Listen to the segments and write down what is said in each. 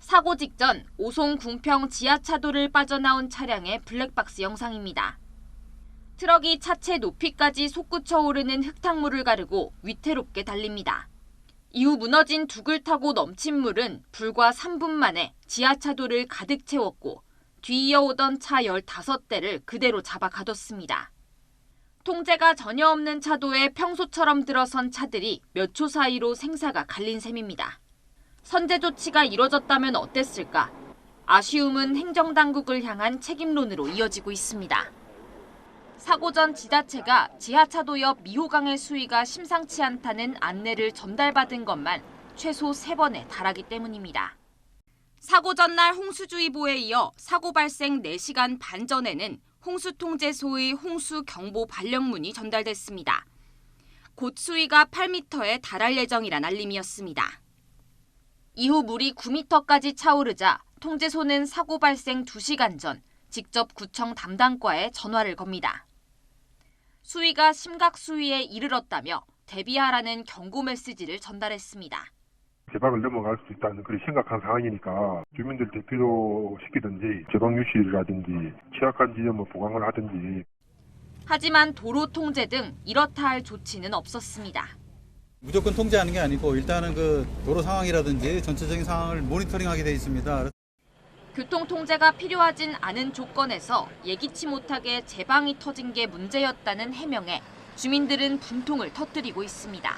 사고 직전 오송 궁평 지하차도를 빠져나온 차량의 블랙박스 영상입니다. 트럭이 차체 높이까지 솟구쳐 오르는 흙탕물을 가르고 위태롭게 달립니다. 이후 무너진 둑을 타고 넘친 물은 불과 3분 만에 지하차도를 가득 채웠고 뒤이어오던 차 15대를 그대로 잡아 가뒀습니다. 통제가 전혀 없는 차도에 평소처럼 들어선 차들이 몇 초 사이로 생사가 갈린 셈입니다. 선제 조치가 이뤄졌다면 어땠을까? 아쉬움은 행정당국을 향한 책임론으로 이어지고 있습니다. 사고 전 지자체가 지하차도 옆 미호강의 수위가 심상치 않다는 안내를 전달받은 것만 최소 3번에 달하기 때문입니다. 사고 전날 홍수주의보에 이어 사고 발생 4시간 반 전에는 홍수통제소의 홍수경보 발령문이 전달됐습니다. 곧 수위가 8m에 달할 예정이란 알림이었습니다. 이후 물이 9m까지 차오르자 통제소는 사고 발생 2시간 전 직접 구청 담당과에 전화를 겁니다. 수위가 심각 수위에 이르렀다며 대비하라는 경고 메시지를 전달했습니다. 제방을 넘어갈 수 있다는 그런 심각한 상황이니까 주민들 대피도 시키든지 제방 유실이라든지 취약한 지점을 보강을 하든지. 하지만 도로 통제 등 이렇다 할 조치는 없었습니다. 무조건 통제하는 게 아니고 일단은 그 도로 상황이라든지 전체적인 상황을 모니터링하게 돼 있습니다. 교통 통제가 필요하진 않은 조건에서 예기치 못하게 제방이 터진 게 문제였다는 해명에 주민들은 분통을 터뜨리고 있습니다.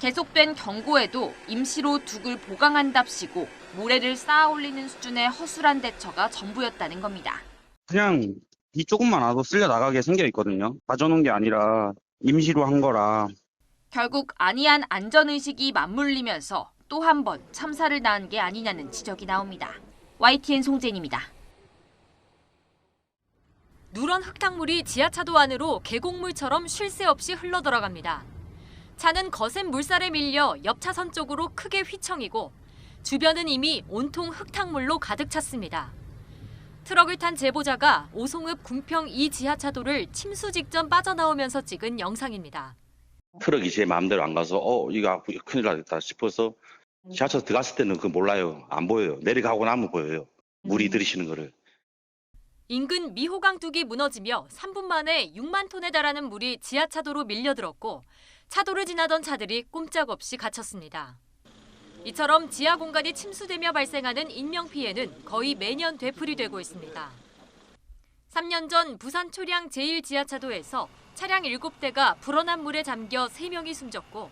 계속된 경고에도 임시로 둑을 보강한답시고 모래를 쌓아 올리는 수준의 허술한 대처가 전부였다는 겁니다. 그냥 이 조금만 와도 쓸려 나가게 생겨 있거든요. 가져놓은 게 아니라 임시로 한 거라. 결국 안이한 안전의식이 맞물리면서 또 한 번 참사를 낳은 게 아니냐는 지적이 나옵니다. YTN 송재인입니다. 누런 흙탕물이 지하차도 안으로 계곡물처럼 쉴 새 없이 흘러들어갑니다. 차는 거센 물살에 밀려 옆 차선 쪽으로 크게 휘청이고 주변은 이미 온통 흙탕물로 가득 찼습니다. 트럭을 탄 제보자가 오송읍 궁평 2 지하차도를 침수 직전 빠져나오면서 찍은 영상입니다. 트럭이 제 마음대로 안 가서 이거 큰일 나겠다 싶어서 지하철 들어갔을 때는 그거 몰라요. 안 보여요. 내려가고 나면 보여요. 물이 들이시는 거를. 인근 미호강 둑이 무너지며 3분 만에 6만 톤에 달하는 물이 지하차도로 밀려들었고 차도를 지나던 차들이 꼼짝없이 갇혔습니다. 이처럼 지하 공간이 침수되며 발생하는 인명피해는 거의 매년 되풀이되고 있습니다. 3년 전 부산 초량 제1지하차도에서 차량 7대가 불어난 물에 잠겨 3명이 숨졌고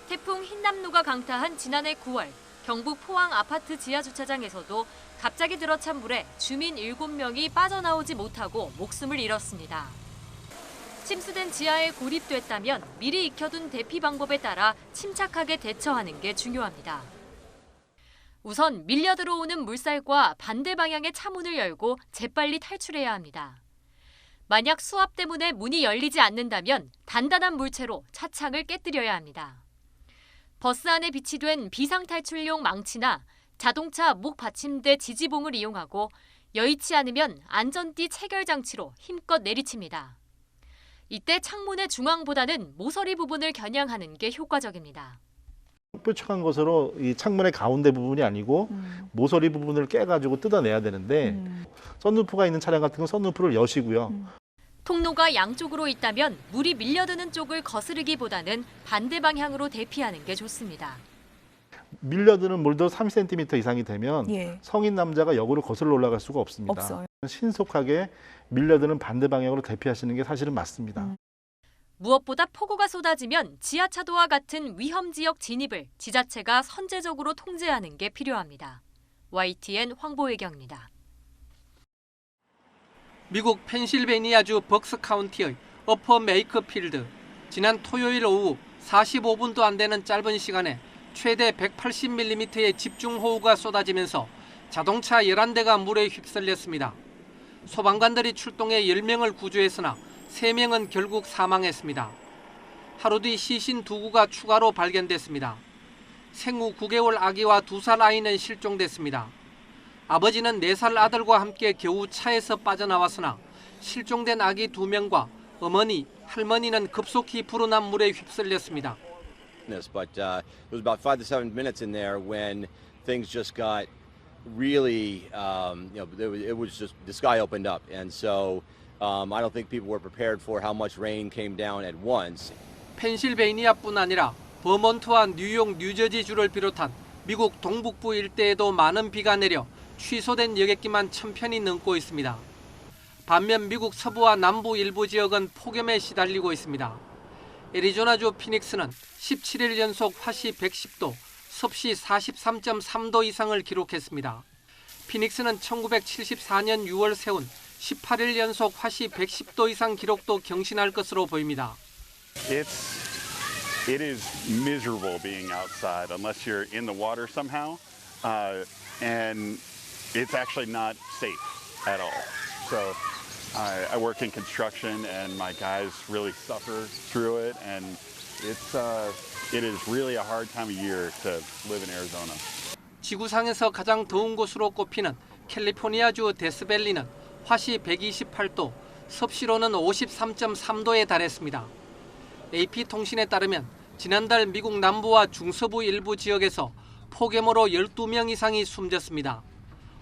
태풍 흰남노가 강타한 지난해 9월 경북 포항 아파트 지하주차장에서도 갑자기 들어찬 물에 주민 7명이 빠져나오지 못하고 목숨을 잃었습니다. 침수된 지하에 고립됐다면 미리 익혀둔 대피 방법에 따라 침착하게 대처하는 게 중요합니다. 우선 밀려 들어오는 물살과 반대 방향의 차문을 열고 재빨리 탈출해야 합니다. 만약 수압 때문에 문이 열리지 않는다면 단단한 물체로 차창을 깨뜨려야 합니다. 버스 안에 비치된 비상탈출용 망치나 자동차 목 받침대 지지봉을 이용하고 여의치 않으면 안전띠 체결 장치로 힘껏 내리칩니다. 이때 창문의 중앙보다는 모서리 부분을 겨냥하는 게 효과적입니다. 뾰족한 것으로 이 창문의 가운데 부분이 아니고 모서리 부분을 깨가지고 뜯어내야 되는데 썬루프가 있는 차량 같은 건 썬루프를 여시고요. 통로가 양쪽으로 있다면 물이 밀려드는 쪽을 거스르기보다는 반대 방향으로 대피하는 게 좋습니다. 밀려드는 물도 3cm 이상이 되면 성인 남자가 역으로 거슬러 올라갈 수가 없습니다. 없어요. 신속하게 밀려드는 반대 방향으로 대피하시는 게 사실은 맞습니다. 무엇보다 폭우가 쏟아지면 지하차도와 같은 위험 지역 진입을 지자체가 선제적으로 통제하는 게 필요합니다. YTN 황보혜경입니다. 미국 펜실베니아주 벅스 카운티의 어퍼 메이크필드. 지난 토요일 오후 45분도 안 되는 짧은 시간에 최대 180mm의 집중호우가 쏟아지면서 자동차 11대가 물에 휩쓸렸습니다. 소방관들이 출동해 10명을 구조했으나 3명은 결국 사망했습니다. 하루 뒤 시신 2구가 추가로 발견됐습니다. 생후 9개월 아기와 2살 아이는 실종됐습니다. 아버지는 4살 아들과 함께 겨우 차에서 빠져나왔으나 실종된 아기 2명과 어머니, 할머니는 급속히 불어난 물에 휩쓸렸습니다. But it was about 5 to 7 minutes in there when things just got really, it was just the sky opened up, and so I don't think people were prepared for how much rain came down at once. 펜실베이니아뿐 아니라 버몬트와 뉴욕, 뉴저지주를 비롯한 미국 동북부 일대에도 많은 비가 내려 취소된 여객기만 1000편이 넘고 있습니다. 반면 미국 서부와 남부 일부 지역은 폭염에 시달리고 있습니다. 애리조나주 피닉스는 17일 연속 화씨 110도, 섭씨 43.3도 이상을 기록했습니다. 피닉스는 1974년 6월 세운 18일 연속 화씨 110도 이상 기록도 경신할 것으로 보입니다. It is miserable being outside unless you're in the water somehow, and it's actually not safe at all. So I work in construction, and my guys really suffer through it, and it is really a hard time of year to live in Arizona. 지구상에서 가장 더운 곳으로 꼽히는 캘리포니아주 데스밸리는 화씨 128도, 섭씨로는 53.3도에 달했습니다. AP통신에 따르면 지난달 미국 남부와 중서부 일부 지역에서 폭염으로 12명 이상이 숨졌습니다.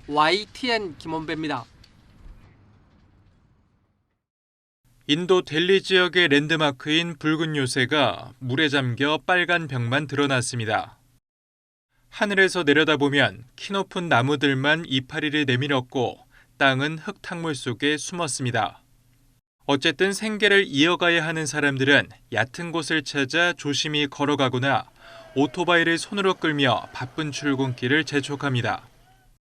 YTN 김원배입니다. 인도 델리 지역의 랜드마크인 붉은 요새가 물에 잠겨 빨간 벽만 드러났습니다. 하늘에서 내려다보면 키높은 나무들만 이파리를 내밀었고 땅은 흙탕물 속에 숨었습니다. 어쨌든 생계를 이어가야 하는 사람들은 얕은 곳을 찾아 조심히 걸어가거나 오토바이를 손으로 끌며 바쁜 출근길을 재촉합니다.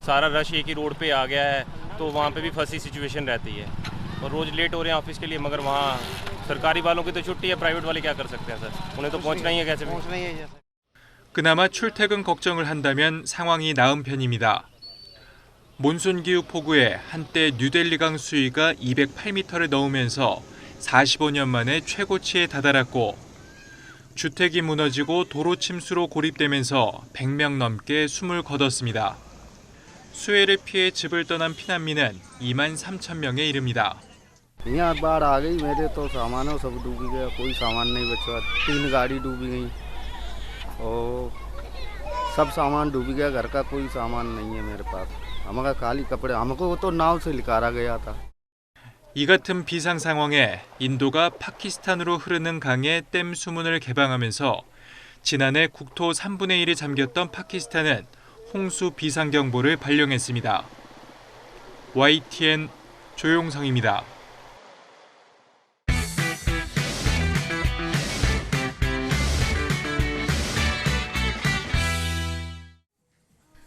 सारा रश एक ही रोड पे आ गया है तो वहाँ पे भी फंसी सिचुएशन रहती है और रोज लेट हो रहे हैं ऑफिस के लिए मगर वहाँ सरकारी वालों की तो छुट्टी है प्राइवेट वाले क्या कर सकते हैं सर उन्हें तो पहुँचना ही है कैसे पहुँचना ही है। 그나마 출퇴근 걱정을 한다면 상황이 나은 편입니다. 몬순 기후 폭우에 한때 뉴델리강 수위가 208m를 넘으면서 45년 만에 최고치에 다다랐고 주택이 무너지고 도로 침수로 고립되면서 100명 넘게 숨을 거뒀습니다. 수해를 피해 집을 떠난 피난민은 2만 3천 명에 이릅니다. यहाँ बाढ़ आ गई मेरे तो सामानों सब डूब गया कोई सामान नहीं बचा 3 गाड़ी डूबी गई और सब सामान डूब गया घर का कोई सामान नहीं है मेरे पास हमारा खाली कपड़े हमको तो नाव से निकाला गया था. 이 같은 비상 상황에 인도가 파키스탄으로 흐르는 강에 댐 수문을 개방하면서 지난해 국토 3분의 1이 잠겼던 파키스탄은 홍수 비상경보를 발령했습니다. YTN 조용성입니다.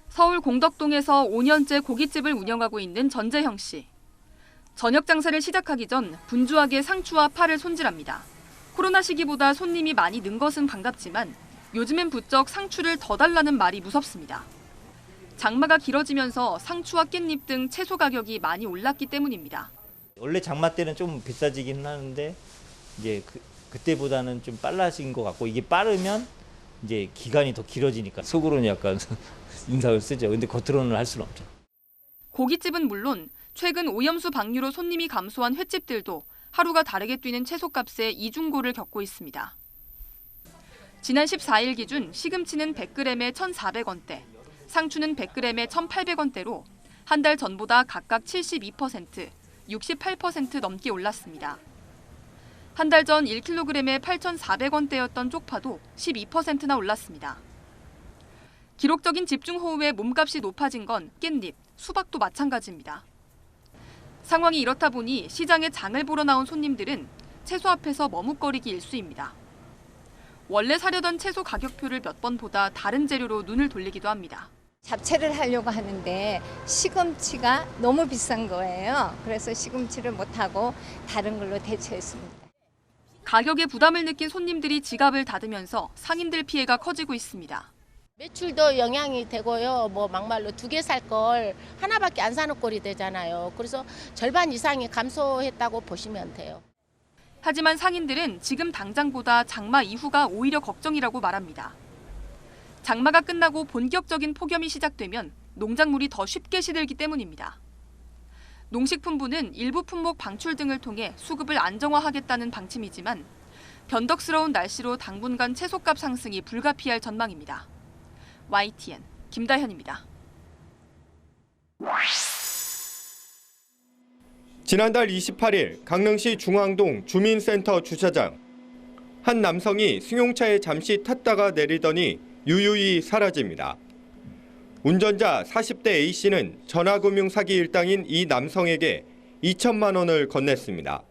서울 공덕동에서 5년째 고깃집을 운영하고 있는 전재형 씨. 저녁 장사를 시작하기 전 분주하게 상추와 파를 손질합니다. 코로나 시기보다 손님이 많이 는 것은 반갑지만 요즘엔 부쩍 상추를 더 달라는 말이 무섭습니다. 장마가 길어지면서 상추와 깻잎 등 채소 가격이 많이 올랐기 때문입니다. 원래 장마 때는 좀 비싸지긴 하는데 이제 그때보다는 좀 빨라진 것 같고 이게 빠르면 이제 기간이 더 길어지니까 속으로는 약간 인상을 쓰죠. 근데 겉으로는 할 수는 없죠. 고깃집은 물론 최근 오염수 방류로 손님이 감소한 횟집들도 하루가 다르게 뛰는 채소값에 이중고를 겪고 있습니다. 지난 14일 기준 시금치는 100g에 1,400원대, 상추는 100g에 1,800원대로 한 달 전보다 각각 72%, 68% 넘게 올랐습니다. 한 달 전 1kg에 8,400원대였던 쪽파도 12%나 올랐습니다. 기록적인 집중호우에 몸값이 높아진 건 깻잎, 수박도 마찬가지입니다. 상황이 이렇다 보니 시장에 장을 보러 나온 손님들은 채소 앞에서 머뭇거리기 일쑤입니다. 원래 사려던 채소 가격표를 몇 번 보다 다른 재료로 눈을 돌리기도 합니다. 잡채를 하려고 하는데 시금치가 너무 비싼 거예요. 그래서 시금치를 못하고 다른 걸로 대체했습니다. 가격에 부담을 느낀 손님들이 지갑을 닫으면서 상인들 피해가 커지고 있습니다. 매출도 영향이 되고요. 뭐 막말로 2개 살 걸 하나밖에 안 사는 꼴이 되잖아요. 그래서 절반 이상이 감소했다고 보시면 돼요. 하지만 상인들은 지금 당장보다 장마 이후가 오히려 걱정이라고 말합니다. 장마가 끝나고 본격적인 폭염이 시작되면 농작물이 더 쉽게 시들기 때문입니다. 농식품부는 일부 품목 방출 등을 통해 수급을 안정화하겠다는 방침이지만 변덕스러운 날씨로 당분간 채소값 상승이 불가피할 전망입니다. YTN 김다현입니다. 지난달 28일 강릉시 중앙동 주민센터 주차장. 한 남성이 승용차에 잠시 탔다가 내리더니 유유히 사라집니다. 운전자 40대 A씨는 전화금융 사기 일당인 이 남성에게 2천만 원을 건넸습니다.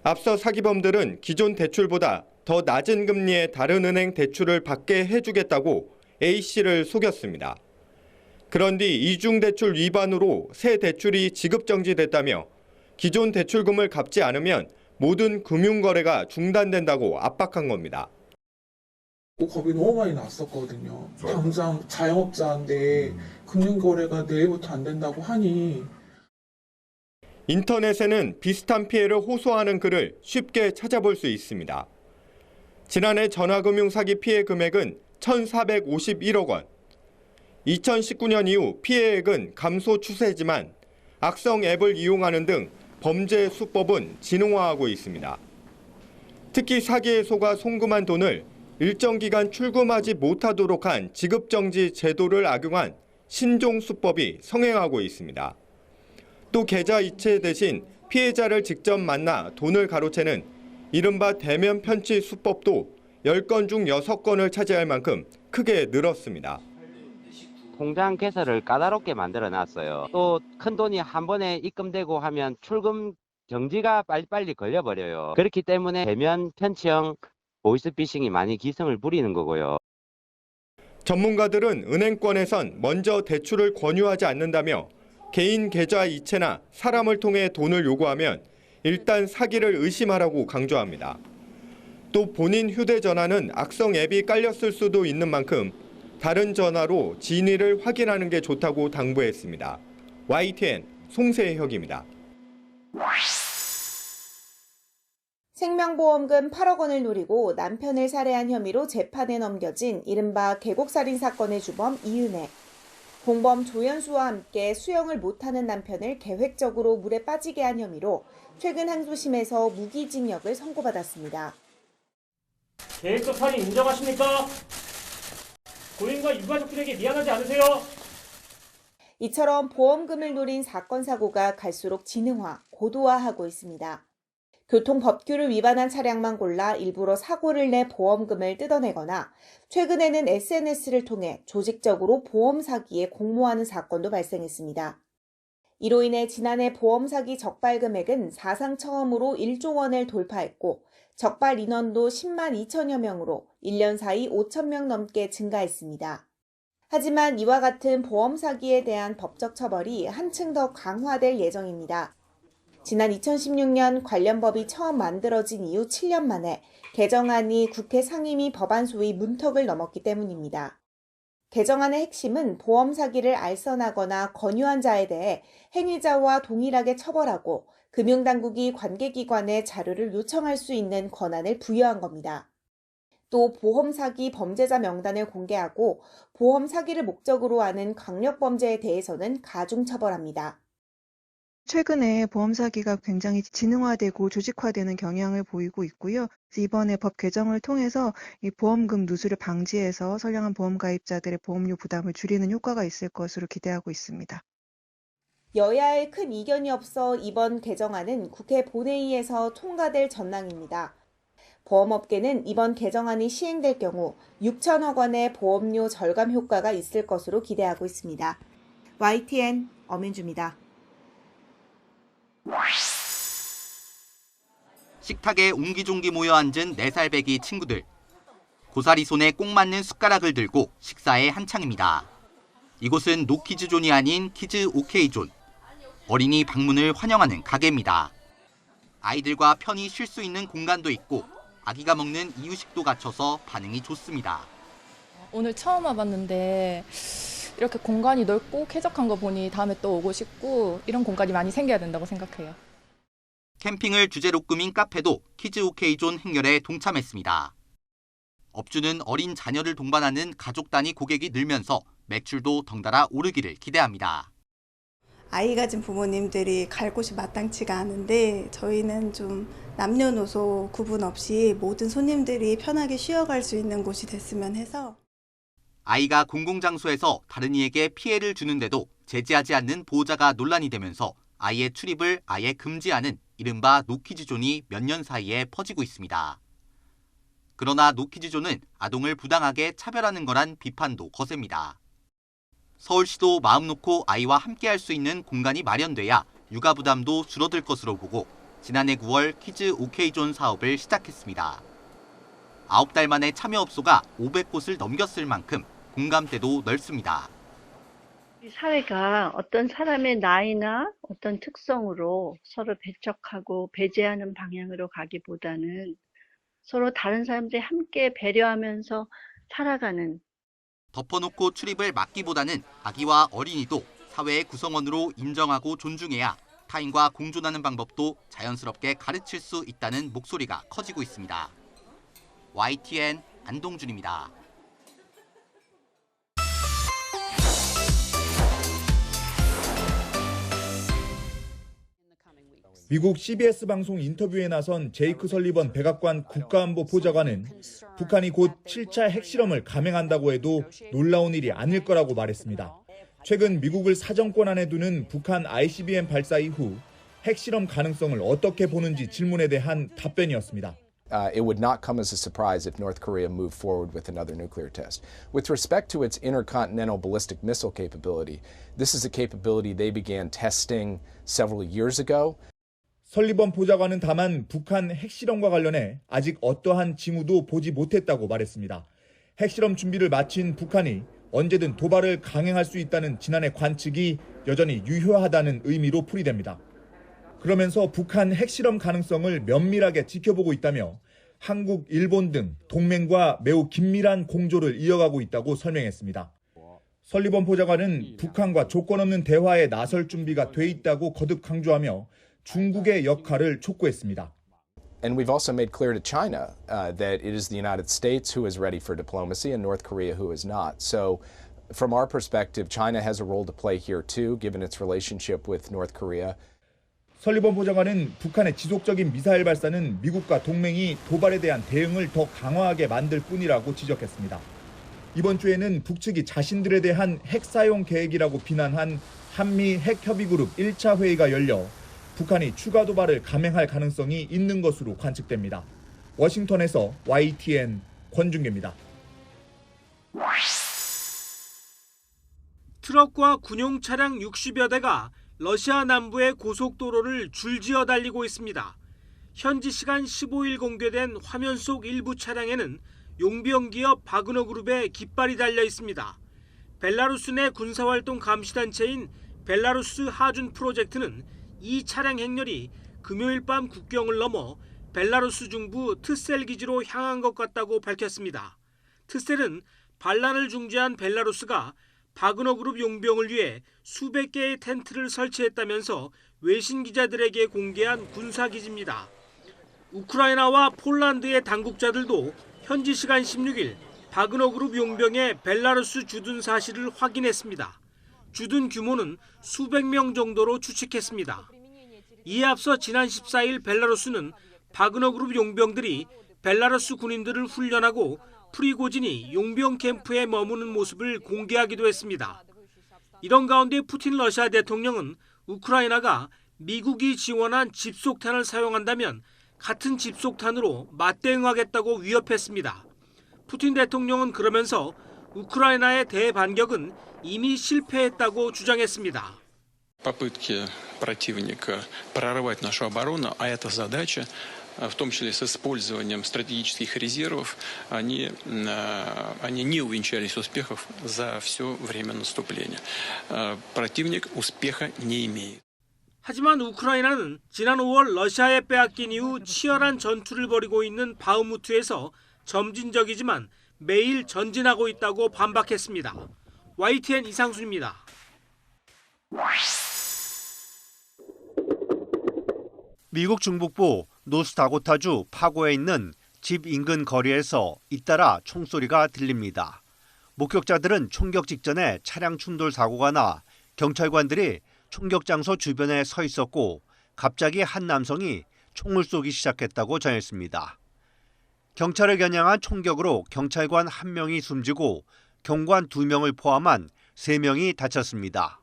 앞서 사기범들은 기존 대출보다 더 낮은 금리의 다른 은행 대출을 받게 해주겠다고 A씨를 속였습니다. 그런 뒤 이중대출 위반으로 새 대출이 지급정지됐다며 기존 대출금을 갚지 않으면 모든 금융거래가 중단된다고 압박한 겁니다. 겁이 너무 많이 났었거든요. 당장 자영업자인데 금융거래가 내일부터 안 된다고 하니. 인터넷에는 비슷한 피해를 호소하는 글을 쉽게 찾아볼 수 있습니다. 지난해 전화금융 사기 피해 금액은 1,451억 원. 2019년 이후 피해액은 감소 추세지만 악성 앱을 이용하는 등 범죄 수법은 진흥화하고 있습니다. 특히 사기에 속아 송금한 돈을 일정 기간 출금하지 못하도록 한 지급정지 제도를 악용한 신종 수법이 성행하고 있습니다. 또 계좌 이체 대신 피해자를 직접 만나 돈을 가로채는 이른바 대면 편취 수법도 10건 중 6건을 차지할 만큼 크게 늘었습니다. 통장 개설을 까다롭게 만들어 놨어요. 또 큰 돈이 한 번에 입금되고 하면 출금 정지가 빨리빨리 걸려버려요. 그렇기 때문에 대면 편취형 보이스피싱이 많이 기승을 부리는 거고요. 전문가들은 은행권에선 먼저 대출을 권유하지 않는다며 개인 계좌 이체나 사람을 통해 돈을 요구하면 일단 사기를 의심하라고 강조합니다. 또 본인 휴대전화는 악성 앱이 깔렸을 수도 있는 만큼 다른 전화로 진위를 확인하는 게 좋다고 당부했습니다. YTN 송세혁입니다. 생명보험금 8억 원을 노리고 남편을 살해한 혐의로 재판에 넘겨진 이른바 계곡살인 사건의 주범 이은혜. 공범 조연수와 함께 수영을 못하는 남편을 계획적으로 물에 빠지게 한 혐의로 최근 항소심에서 무기징역을 선고받았습니다. 계획적 살인 인정하십니까? 고인과 유가족들에게 미안하지 않으세요? 이처럼 보험금을 노린 사건 사고가 갈수록 진흥화, 고도화하고 있습니다. 교통법규를 위반한 차량만 골라 일부러 사고를 내 보험금을 뜯어내거나 최근에는 SNS를 통해 조직적으로 보험 사기에 공모하는 사건도 발생했습니다. 이로 인해 지난해 보험 사기 적발 금액은 사상 처음으로 1조 원을 돌파했고 적발 인원도 10만 2천여 명으로 1년 사이 5천 명 넘게 증가했습니다. 하지만 이와 같은 보험 사기에 대한 법적 처벌이 한층 더 강화될 예정입니다. 지난 2016년 관련 법이 처음 만들어진 이후 7년 만에 개정안이 국회 상임위 법안 소위 문턱을 넘었기 때문입니다. 개정안의 핵심은 보험 사기를 알선하거나 권유한 자에 대해 행위자와 동일하게 처벌하고 금융당국이 관계기관에 자료를 요청할 수 있는 권한을 부여한 겁니다. 또 보험 사기 범죄자 명단을 공개하고 보험 사기를 목적으로 하는 강력범죄에 대해서는 가중처벌합니다. 최근에 보험 사기가 굉장히 진흥화되고 조직화되는 경향을 보이고 있고요. 이번에 법 개정을 통해서 이 보험금 누수를 방지해서 선량한 보험 가입자들의 보험료 부담을 줄이는 효과가 있을 것으로 기대하고 있습니다. 여야의 큰 이견이 없어 이번 개정안은 국회 본회의에서 통과될 전망입니다. 보험업계는 이번 개정안이 시행될 경우 6천억 원의 보험료 절감 효과가 있을 것으로 기대하고 있습니다. YTN 엄윤주입니다. 식탁에 옹기종기 모여 앉은 4살 배기 친구들. 고사리 손에 꼭 맞는 숟가락을 들고 식사에 한창입니다. 이곳은 노키즈존이 아닌 키즈 오케이존. 어린이 방문을 환영하는 가게입니다. 아이들과 편히 쉴 수 있는 공간도 있고 아기가 먹는 이유식도 갖춰서 반응이 좋습니다. 오늘 처음 와봤는데 이렇게 공간이 넓고 쾌적한 거 보니 다음에 또 오고 싶고 이런 공간이 많이 생겨야 된다고 생각해요. 캠핑을 주제로 꾸민 카페도 키즈 오케이존 행렬에 동참했습니다. 업주는 어린 자녀를 동반하는 가족 단위 고객이 늘면서 매출도 덩달아 오르기를 기대합니다. 아이 가진 부모님들이 갈 곳이 마땅치가 않은데 저희는 좀 남녀노소 구분 없이 모든 손님들이 편하게 쉬어갈 수 있는 곳이 됐으면 해서. 아이가 공공장소에서 다른 이에게 피해를 주는데도 제지하지 않는 보호자가 논란이 되면서 아이의 출입을 아예 금지하는 이른바 노키즈존이 몇 년 사이에 퍼지고 있습니다. 그러나 노키즈존은 아동을 부당하게 차별하는 거란 비판도 거셉니다. 서울시도 마음 놓고 아이와 함께할 수 있는 공간이 마련돼야 육아 부담도 줄어들 것으로 보고 지난해 9월 키즈 오케이존 사업을 시작했습니다. 9달 만에 참여업소가 500곳을 넘겼을 만큼 공감대도 넓습니다. 사회가 어떤 사람의 나이나 어떤 특성으로 서로 배척하고 배제하는 방향으로 가기보다는 서로 다른 사람들이 함께 배려하면서 살아가는. 덮어놓고 출입을 막기보다는 아기와 어린이도 사회의 구성원으로 인정하고 존중해야 타인과 공존하는 방법도 자연스럽게 가르칠 수 있다는 목소리가 커지고 있습니다. YTN 안동준입니다. 미국 CBS 방송 인터뷰에 나선 제이크 설리번 백악관 국가안보 보좌관은 북한이 곧 7차 핵실험을 감행한다고 해도 놀라운 일이 아닐 거라고 말했습니다. 최근 미국을 사정권 안에 두는 북한 ICBM 발사 이후 핵실험 가능성을 어떻게 보는지 질문에 대한 답변이었습니다. It would not come as a surprise if North Korea moved forward with another nuclear test. With respect to its intercontinental ballistic missile capability, this is a capability they began testing several years ago. 설리번 보좌관은 다만 북한 핵실험과 관련해 아직 어떠한 징후도 보지 못했다고 말했습니다. 핵실험 준비를 마친 북한이 언제든 도발을 강행할 수 있다는 지난해 관측이 여전히 유효하다는 의미로 풀이됩니다. 그러면서 북한 핵실험 가능성을 면밀하게 지켜보고 있다며 한국, 일본 등 동맹과 매우 긴밀한 공조를 이어가고 있다고 설명했습니다. 설리번 보좌관은 북한과 조건 없는 대화에 나설 준비가 돼 있다고 거듭 강조하며 중국의 역할을 촉구했습니다. And we've also made clear to China that it is the United States who is ready for diplomacy and North Korea who is not. So from our perspective, China has a role to play here too, given its relationship with North Korea. 설리번 보좌관은 북한의 지속적인 미사일 발사는 미국과 동맹이 도발에 대한 대응을 더 강화하게 만들 뿐이라고 지적했습니다. 이번 주에는 북측이 자신들에 대한 핵 사용 계획이라고 비난한 한미 핵협의그룹 1차 회의가 열려 북한이 추가 도발을 감행할 가능성이 있는 것으로 관측됩니다. 워싱턴에서 YTN 권준계입니다. 트럭과 군용 차량 60여 대가 러시아 남부의 고속도로를 줄지어 달리고 있습니다. 현지 시간 15일 공개된 화면 속 일부 차량에는 용병 기업 바그너 그룹의 깃발이 달려 있습니다. 벨라루스 내 군사활동 감시단체인 벨라루스 하준 프로젝트는 이 차량 행렬이 금요일 밤 국경을 넘어 벨라루스 중부 트셀 기지로 향한 것 같다고 밝혔습니다. 트셀은 반란을 중재한 벨라루스가 바그너 그룹 용병을 위해 수백 개의 텐트를 설치했다면서 외신 기자들에게 공개한 군사기지입니다. 우크라이나와 폴란드의 당국자들도 현지 시간 16일 바그너 그룹 용병의 벨라루스 주둔 사실을 확인했습니다. 주둔 규모는 수백 명 정도로 추측했습니다. 이에 앞서 지난 14일 벨라루스는 바그너 그룹 용병들이 벨라루스 군인들을 훈련하고 프리고진이 용병 캠프에 머무는 모습을 공개하기도 했습니다. 이런 가운데 푸틴 러시아 대통령은 우크라이나가 미국이 지원한 집속탄을 사용한다면 같은 집속탄으로 맞대응하겠다고 위협했습니다. 푸틴 대통령은 그러면서 우크라이나의 대반격은 이미 실패했다고 주장했습니다. Попытки противника прорвать нашу оборону, а эта задача, в том числе с использованием стратегических резервов, они не увенчались успехов за все время наступления. Противник успеха не имеет. 하지만 우크라이나는 지난 5월 러시아에 빼앗긴 이후 치열한 전투를 벌이고 있는 바흐무트에서 점진적이지만 매일 전진하고 있다고 반박했습니다. YTN 이상순입니다. 미국 중북부 노스다코타주 파고에 있는 집 인근 거리에서 잇따라 총소리가 들립니다. 목격자들은 총격 직전에 차량 충돌 사고가 나 경찰관들이 총격 장소 주변에 서 있었고 갑자기 한 남성이 총을 쏘기 시작했다고 전했습니다. 경찰을 겨냥한 총격으로 경찰관 1명이 숨지고 경관 2명을 포함한 3명이 다쳤습니다.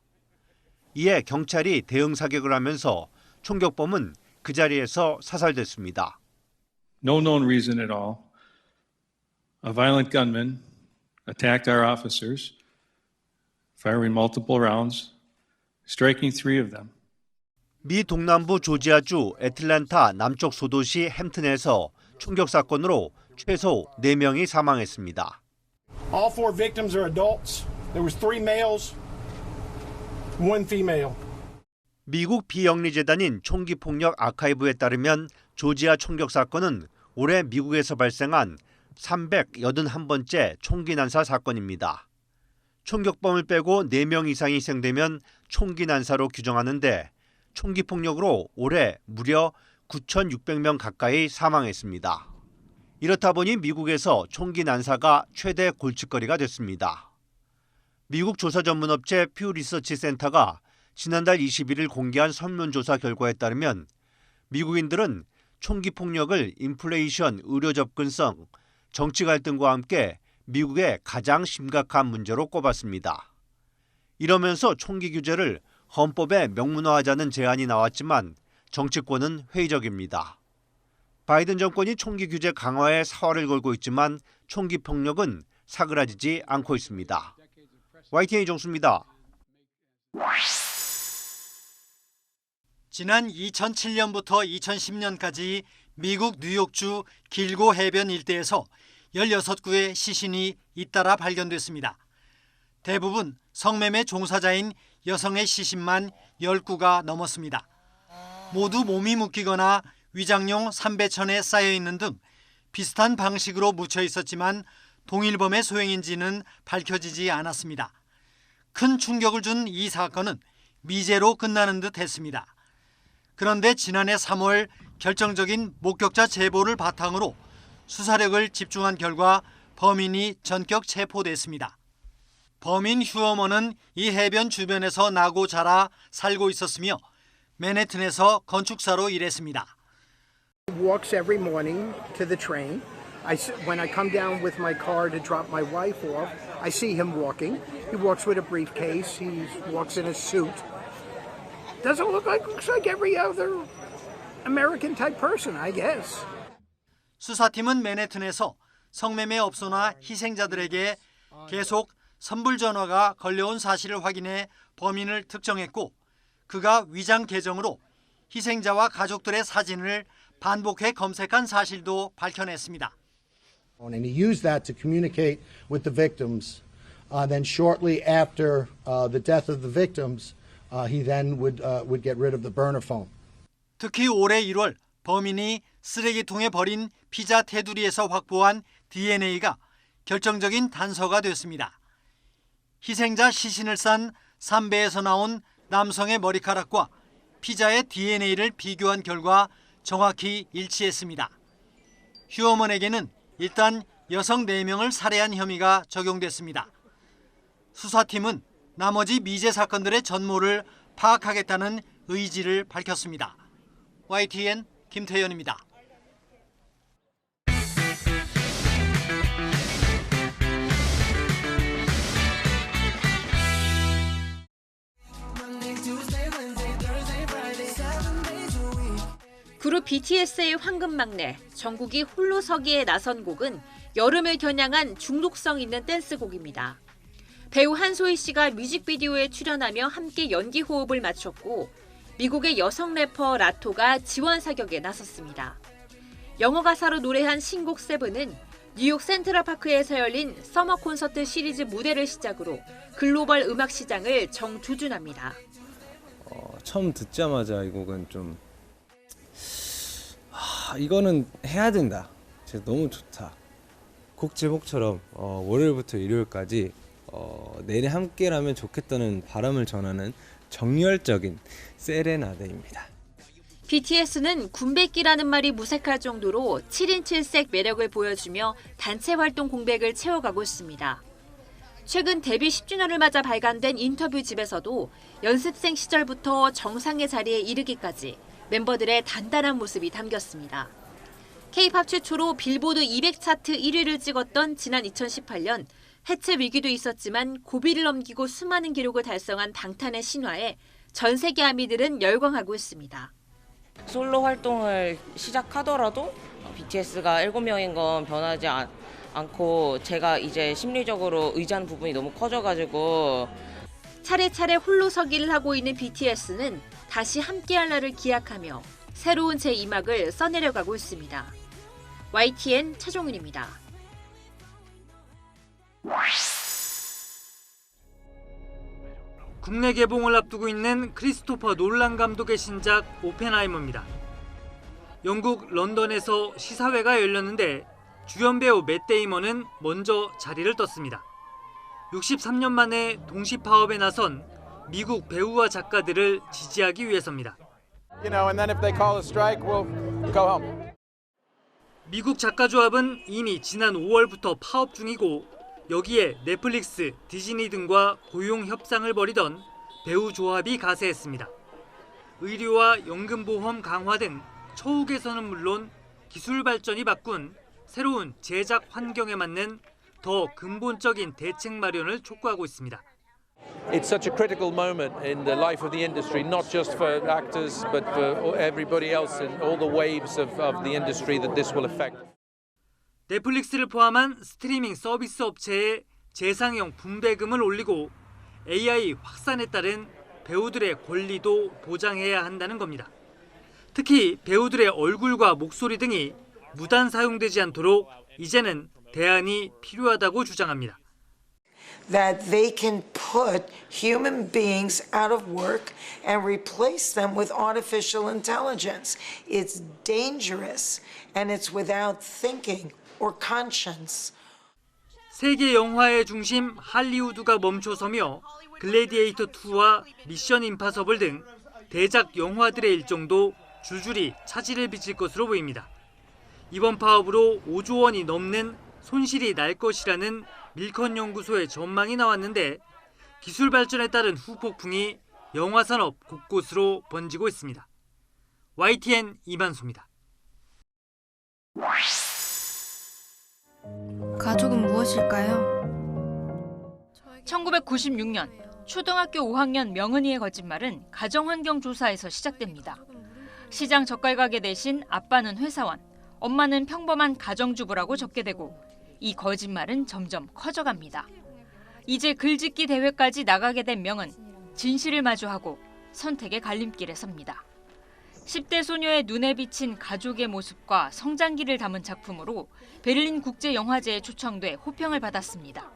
이에 경찰이 대응 사격을 하면서 총격범은 그 자리에서 사살됐습니다. No known reason at all. A violent gunman attacked our officers, firing multiple rounds, striking 3 of them. 미 동남부 조지아주 애틀랜타 남쪽 소도시 햄튼에서 총격 사건으로 최소 4명이 사망했습니다. All 4 victims are adults. There was 3 males, 1 female. 미국 비영리재단인 총기폭력 아카이브에 따르면 조지아 총격 사건은 올해 미국에서 발생한 381번째 총기 난사 사건입니다. 총격범을 빼고 4명 이상이 희생되면 총기 난사로 규정하는데 총기 폭력으로 올해 무려 9,600명 가까이 사망했습니다. 이렇다 보니 미국에서 총기 난사가 최대 골칫거리가 됐습니다. 미국 조사 전문업체 퓨 리서치 센터가 지난달 21일 공개한 설문조사 결과에 따르면 미국인들은 총기 폭력을 인플레이션, 의료 접근성, 정치 갈등과 함께 미국의 가장 심각한 문제로 꼽았습니다. 이러면서 총기 규제를 헌법에 명문화하자는 제안이 나왔지만 정치권은 회의적입니다. 바이든 정권이 총기 규제 강화에 사활을 걸고 있지만 총기 폭력은 사그라지지 않고 있습니다. YTN 이종수입니다. 지난 2007년부터 2010년까지 미국 뉴욕주 길고 해변 일대에서 16구의 시신이 잇따라 발견됐습니다. 대부분 성매매 종사자인 여성의 시신만 10구가 넘었습니다. 모두 몸이 묶이거나 위장용 삼배천에 쌓여있는 등 비슷한 방식으로 묻혀 있었지만 동일범의 소행인지는 밝혀지지 않았습니다. 큰 충격을 준 이 사건은 미제로 끝나는 듯 했습니다. 그런데 지난해 3월 결정적인 목격자 제보를 바탕으로 수사력을 집중한 결과 범인이 전격 체포됐습니다. 범인 휴어머는 이 해변 주변에서 나고 자라 살고 있었으며 맨해튼에서 건축사로 일했습니다. Walks every morning to the train. When I come down with my car to drop my wife off, I see him walking. He walks with a briefcase. He walks in a suit. Doesn't look like every other American type person, I guess. 수사팀은 맨해튼에서 성매매업소나 희생자들에게 계속 선불 전화가 걸려온 사실을 확인해 범인을 특정했고 그가 위장 계정으로 희생자와 가족들의 사진을 반복해 검색한 사실도 밝혀냈습니다. And he used that to communicate with the victims. Then shortly after the death of the victims, he then would get rid of the burner phone. 특히 올해 1월 범인이 쓰레기통에 버린 피자 테두리에서 확보한 DNA가 결정적인 단서가 됐습니다. 희생자 시신을 싼 삼배에서 나온 남성의 머리카락과 피자의 DNA를 비교한 결과 정확히 일치했습니다. 휴어먼에게는 일단 여성 4명을 살해한 혐의가 적용됐습니다. 수사팀은 나머지 미제 사건들의 전모를 파악하겠다는 의지를 밝혔습니다. YTN 김태현입니다. 그룹 BTS의 황금 막내 정국이 홀로 서기에 나선 곡은 여름을 겨냥한 중독성 있는 댄스곡입니다. 배우 한소희 씨가 뮤직비디오에 출연하며 함께 연기 호흡을 맞췄고 미국의 여성 래퍼 라토가 지원 사격에 나섰습니다. 영어 가사로 노래한 신곡 세븐은 뉴욕 센트럴파크에서 열린 서머 콘서트 시리즈 무대를 시작으로 글로벌 음악 시장을 정조준합니다. 처음 듣자마자 이 곡은 좀 이거는 해야 된다. 진짜 너무 좋다. 곡 제목처럼 월요일부터 일요일까지 내내 함께라면 좋겠다는 바람을 전하는 정열적인 세레나데입니다. BTS는 군백기라는 말이 무색할 정도로 7인 7색 매력을 보여주며 단체 활동 공백을 채워가고 있습니다. 최근 데뷔 10주년을 맞아 발간된 인터뷰집에서도 연습생 시절부터 정상의 자리에 이르기까지 멤버들의 단단한 모습이 담겼습니다. K-팝 최초로 빌보드 200 차트 1위를 찍었던 지난 2018년 해체 위기도 있었지만 고비를 넘기고 수많은 기록을 달성한 방탄의 신화에 전 세계 아미들은 열광하고 있습니다. 솔로 활동을 시작하더라도 BTS가 7명인 건 변하지 않고 제가 이제 심리적으로 의지하는 부분이 너무 커져가지고 차례차례 홀로 서기를 하고 있는 BTS는 다시 함께할 날을 기약하며 새로운 제2막을 써내려가고 있습니다. YTN 차종은입니다. 국내 개봉을 앞두고 있는 크리스토퍼 놀란 감독의 신작 오펜하이머입니다. 영국 런던에서 시사회가 열렸는데 주연 배우 맷 데이먼은 먼저 자리를 떴습니다. 63년 만에 동시 파업에 나선 미국 배우와 작가들을 지지하기 위해서입니다. 미국 작가조합은 이미 지난 5월부터 파업 중이고 여기에 넷플릭스, 디즈니 등과 고용 협상을 벌이던 배우 조합이 가세했습니다. 의료와 연금보험 강화 등 처우 개선은 물론 기술 발전이 바꾼 새로운 제작 환경에 맞는 더 근본적인 대책 마련을 촉구하고 있습니다. It's such a critical moment in the life of the industry, not just for actors, but for everybody else and all the waves of the industry that this will affect. 넷플릭스를 포함한 스트리밍 서비스 업체의 재상영 분배금을 올리고 AI 확산에 따른 배우들의 권리도 보장해야 한다는 겁니다. 특히 배우들의 얼굴과 목소리 등이 무단 사용되지 않도록 이제는 대안이 필요하다고 주장합니다. That they can put human beings out of work and replace them with artificial intelligence. It's dangerous and it's without thinking or conscience. 세계 영화의 중심 할리우드가 멈춰서며 글래디에이터 2와 미션 임파서블 등 대작 영화들의 일정도 줄줄이 차질을 빚을 것으로 보입니다. 이번 파업으로 5조 원이 넘는 손실이 날 것이라는 밀컨 연구소의 전망이 나왔는데 기술 발전에 따른 후폭풍이 영화 산업 곳곳으로 번지고 있습니다. YTN 이만수입니다. 가족은 무엇일까요? 1996년 초등학교 5학년 명은이의 거짓말은 가정환경조사에서 시작됩니다. 시장 젓갈가게 대신 아빠는 회사원, 엄마는 평범한 가정주부라고 적게 되고 이 거짓말은 점점 커져갑니다. 이제 글짓기 대회까지 나가게 된 명은 진실을 마주하고 선택의 갈림길에 섭니다. 10대 소녀의 눈에 비친 가족의 모습과 성장기를 담은 작품으로 베를린 국제영화제에 초청돼 호평을 받았습니다.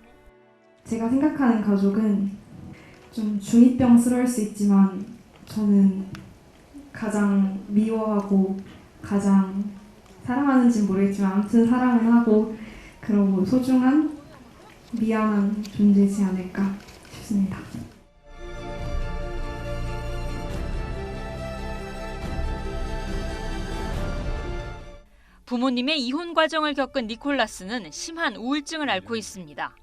제가 생각하는 가족은 좀 중2병스러울 수 있지만 저는 가장 미워하고 가장 사랑하는지는 모르겠지만 아무튼 사랑은 하고 그러고 소중한 미안한 존재이지 않을까 싶습니다. 부모님의 이혼 과정을 겪은 니콜라스는 심한 우울증을 앓고 있습니다.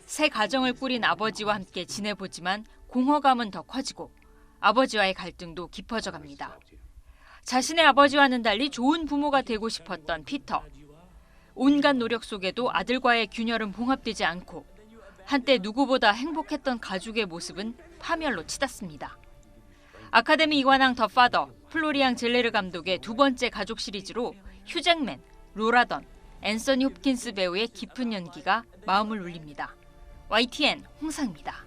새 가정을 꾸린 아버지와 함께 지내보지만 공허감은 더 커지고 아버지와의 갈등도 깊어져 갑니다. 자신의 아버지와는 달리 좋은 부모가 되고 싶었던 피터. 온갖 노력 속에도 아들과의 균열은 봉합되지 않고 한때 누구보다 행복했던 가족의 모습은 파멸로 치닫습니다. 아카데미 이관왕 더 파더, 플로리앙 젤레르 감독의 두 번째 가족 시리즈로 휴 잭맨, 로라 던, 앤서니 홉킨스 배우의 깊은 연기가 마음을 울립니다. YTN 홍상입니다.